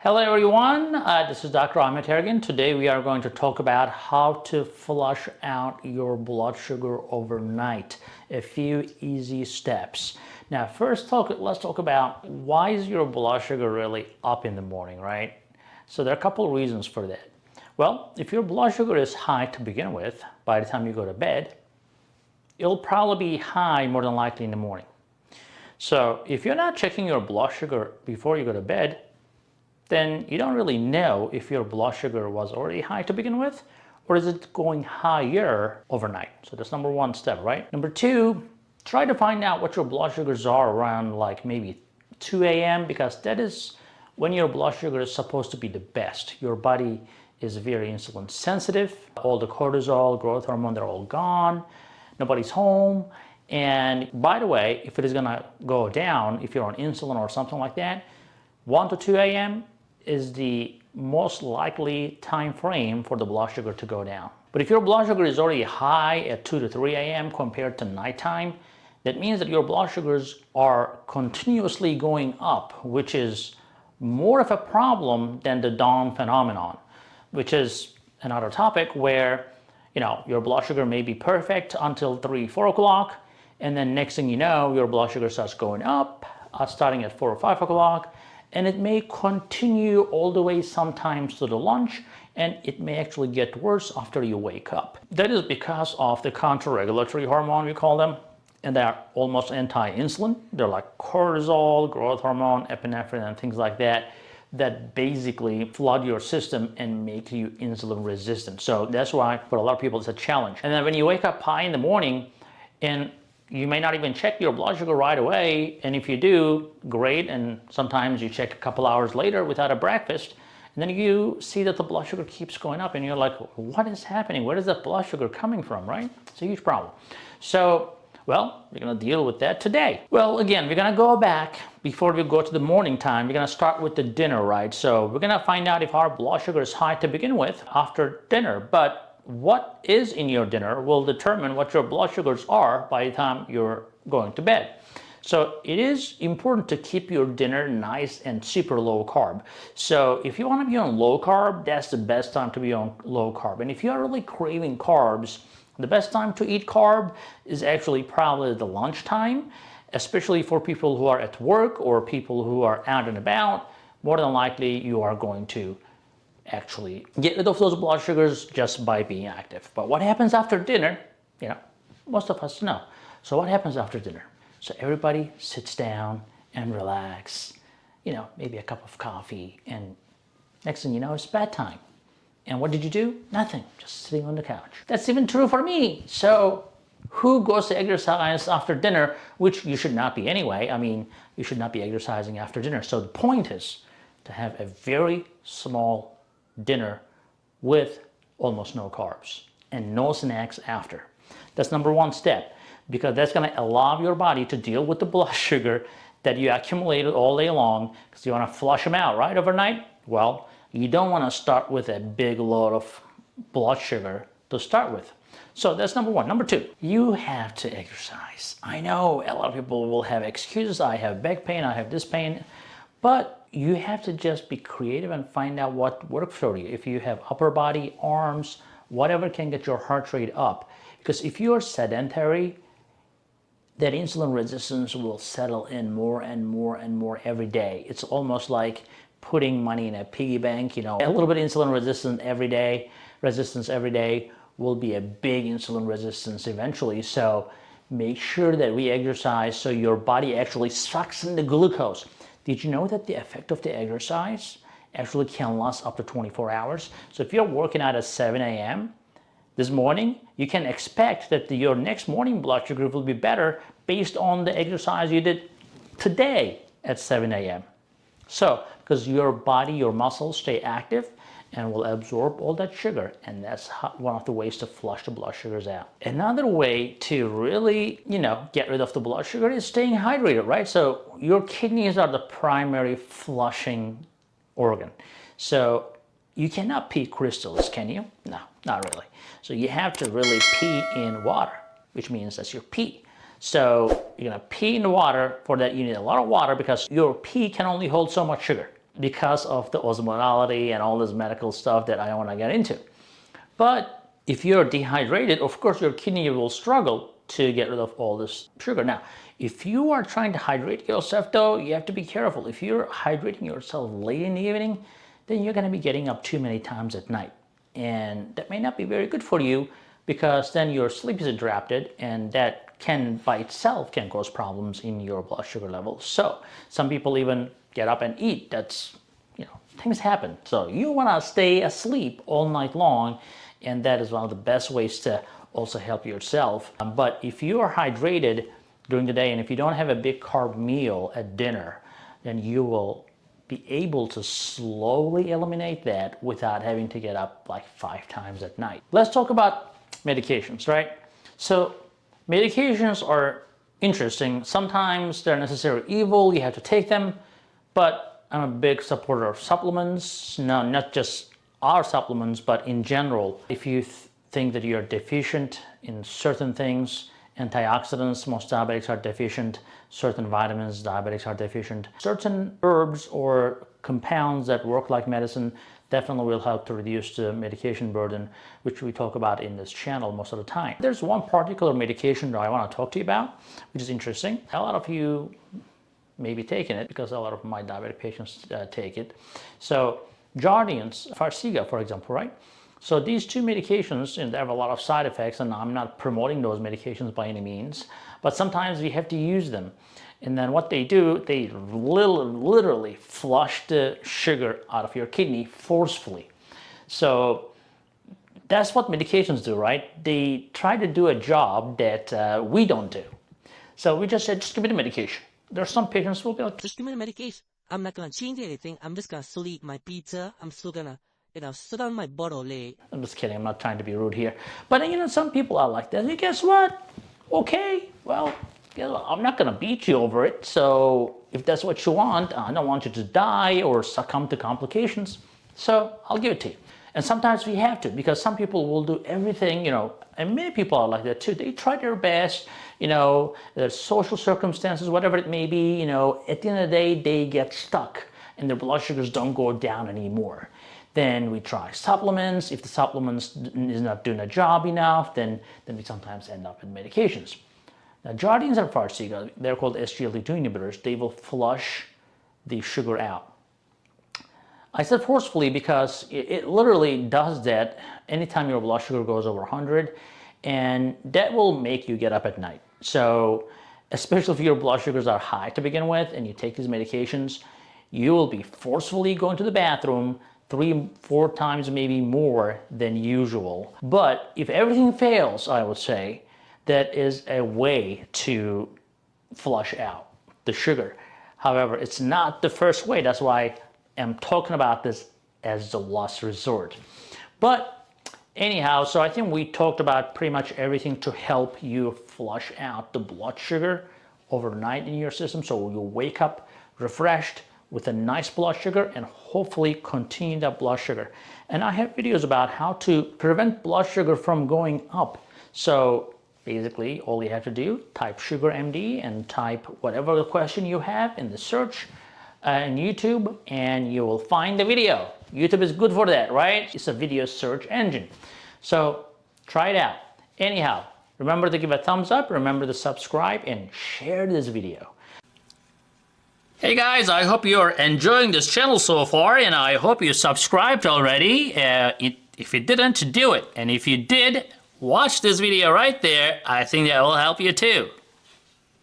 Hello everyone, this is Dr. Ahmet Ergin. Today we are going to talk about how to flush out your blood sugar overnight. A few easy steps. Now first let's talk about why is your blood sugar really up in the morning, right? So there are a couple of reasons for that. Well, if your blood sugar is high to begin with, by the time you go to bed, it'll probably be high more than likely in the morning. So if you're not checking your blood sugar before you go to bed, then you don't really know if your blood sugar was already high to begin with, or is it going higher overnight. So that's number one step, right? Number two, try to find out what your blood sugars are around like maybe 2 a.m. because that is when your blood sugar is supposed to be the best. Your body is very insulin sensitive. All the cortisol, growth hormone, they're all gone. Nobody's home. And by the way, if it is gonna go down, if you're on insulin or something like that, 1 to 2 a.m. is the most likely time frame for the blood sugar to go down. But if your blood sugar is already high at 2 to 3 a.m. compared to nighttime, that means that your blood sugars are continuously going up, which is more of a problem than the dawn phenomenon, which is another topic where your blood sugar may be perfect until 3, 4 o'clock, and then next thing you know, your blood sugar starts going up, starting at 4 or 5 o'clock, and it may continue all the way sometimes to the lunch, and it may actually get worse after you wake up. That is because of the counter-regulatory hormone, we call them, and they are almost anti-insulin. They're like cortisol, growth hormone, epinephrine, and things like that, that basically flood your system and make you insulin resistant. So that's why for a lot of people it's a challenge. And then when you wake up high in the morning, and you may not even check your blood sugar right away, and if you do, great, and sometimes you check a couple hours later without a breakfast, and then you see that the blood sugar keeps going up, and you're like, what is happening? Where is that blood sugar coming from, right? It's a huge problem. So, well, we're gonna deal with that today. Well, again, we're gonna go back before we go to the morning time. We're gonna start with the dinner, right? So we're gonna find out if our blood sugar is high to begin with after dinner, but what is in your dinner will determine what your blood sugars are by the time you're going to bed. So it is important to keep your dinner nice and super low carb. So if you want to be on low carb, that's the best time to be on low carb. And if you are really craving carbs, the best time to eat carb is actually probably the lunchtime, especially for people who are at work or people who are out and about. More than likely you are going to actually get rid of those blood sugars just by being active. But what happens after dinner, most of us know. So what happens after dinner? So everybody sits down and relax, maybe a cup of coffee, and next thing you know, it's bedtime. And what did you do? Nothing, just sitting on the couch. That's even true for me. So who goes to exercise after dinner, which you should not be anyway. I mean, you should not be exercising after dinner. So the point is to have a very small dinner with almost no carbs and no snacks after. That's number one step, because that's going to allow your body to deal with the blood sugar that you accumulated all day long, because you want to flush them out, right, overnight. Well, you don't want to start with a big load of blood sugar to start with. So that's number one. Number two, you have to exercise. I know a lot of people will have excuses. I have back pain, I have this pain, but you have to just be creative and find out what works for you. If you have upper body, arms, whatever can get your heart rate up. Because if you are sedentary, that insulin resistance will settle in more and more and more every day. It's almost like putting money in a piggy bank. A little bit of insulin resistance every day will be a big insulin resistance eventually. So make sure that we exercise so your body actually sucks in the glucose. Did you know that the effect of the exercise actually can last up to 24 hours? So if you're working out at 7 a.m. this morning, you can expect that your next morning blood sugar will be better based on the exercise you did today at 7 a.m. So, because your body, your muscles stay active and will absorb all that sugar, and that's one of the ways to flush the blood sugars out. Another way to really, get rid of the blood sugar is staying hydrated, right? So your kidneys are the primary flushing organ. So you cannot pee crystals, can you? No, not really. So you have to really pee in water, which means that's your pee. So you're gonna pee in the water. For that, you need a lot of water because your pee can only hold so much sugar. because of the osmolality and all this medical stuff that I don't want to get into. But if you're dehydrated, of course your kidney will struggle to get rid of all this sugar. Now, if you are trying to hydrate yourself though, you have to be careful. If you're hydrating yourself late in the evening, then you're going to be getting up too many times at night. And that may not be very good for you, because then your sleep is interrupted, and that can by itself can cause problems in your blood sugar levels. So some people even get up and eat. That's, things happen. So you want to stay asleep all night long, and that is one of the best ways to also help yourself. But if you are hydrated during the day, and if you don't have a big carb meal at dinner, then you will be able to slowly eliminate that without having to get up like 5 times at night. Let's talk about medications, right? So medications are interesting. Sometimes they're necessary evil, you have to take them, but I'm a big supporter of supplements. No, not just our supplements, but in general. If you think that you're deficient in certain things, antioxidants, most diabetics are deficient, certain vitamins, diabetics are deficient, certain herbs or compounds that work like medicine definitely will help to reduce the medication burden, which we talk about in this channel most of the time. There's one particular medication that I want to talk to you about, which is interesting. A lot of you may be taking it because a lot of my diabetic patients take it. So Jardiance, Farxiga, for example, right? So these two medications, they have a lot of side effects, and I'm not promoting those medications by any means, but sometimes we have to use them. And then what they do, they literally flush the sugar out of your kidney forcefully. So that's what medications do, right? They try to do a job that we don't do. So we just said, just give me the medication. There are some patients who will be like, just give me the medication. I'm not going to change anything. I'm just going to still eat my pizza. I'm still going to sit on my bottle late. I'm just kidding. I'm not trying to be rude here. But some people are like that. And guess what? Okay, well, I'm not going to beat you over it. So if that's what you want, I don't want you to die or succumb to complications. So I'll give it to you. And sometimes we have to, because some people will do everything, and many people are like that too. They try their best, their social circumstances, whatever it may be, at the end of the day, they get stuck and their blood sugars don't go down anymore. Then we try supplements. If the supplements is not doing a job enough, then we sometimes end up with medications. Now, Jardiance and Farxiga, they're called SGLT2 inhibitors. They will flush the sugar out. I said forcefully because it literally does that anytime your blood sugar goes over 100, and that will make you get up at night. So especially if your blood sugars are high to begin with and you take these medications, you will be forcefully going to the bathroom 3-4 times, maybe more than usual. But if everything fails, I would say, that is a way to flush out the sugar. However, it's not the first way. That's why I'm talking about this as the last resort. But anyhow, so I think we talked about pretty much everything to help you flush out the blood sugar overnight in your system, so you'll wake up refreshed with a nice blood sugar and hopefully continue that blood sugar. And I have videos about how to prevent blood sugar from going up. So basically all you have to do, type sugarmd and type whatever the question you have in the search in YouTube, and you will find the video. YouTube is good for that, right? It's a video search engine. So try it out. Anyhow, remember to give a thumbs up, remember to subscribe, and share this video. Hey guys, I hope you're enjoying this channel so far, and I hope you subscribed already. If you didn't, do it. And if you did, watch this video right there. I think that will help you too.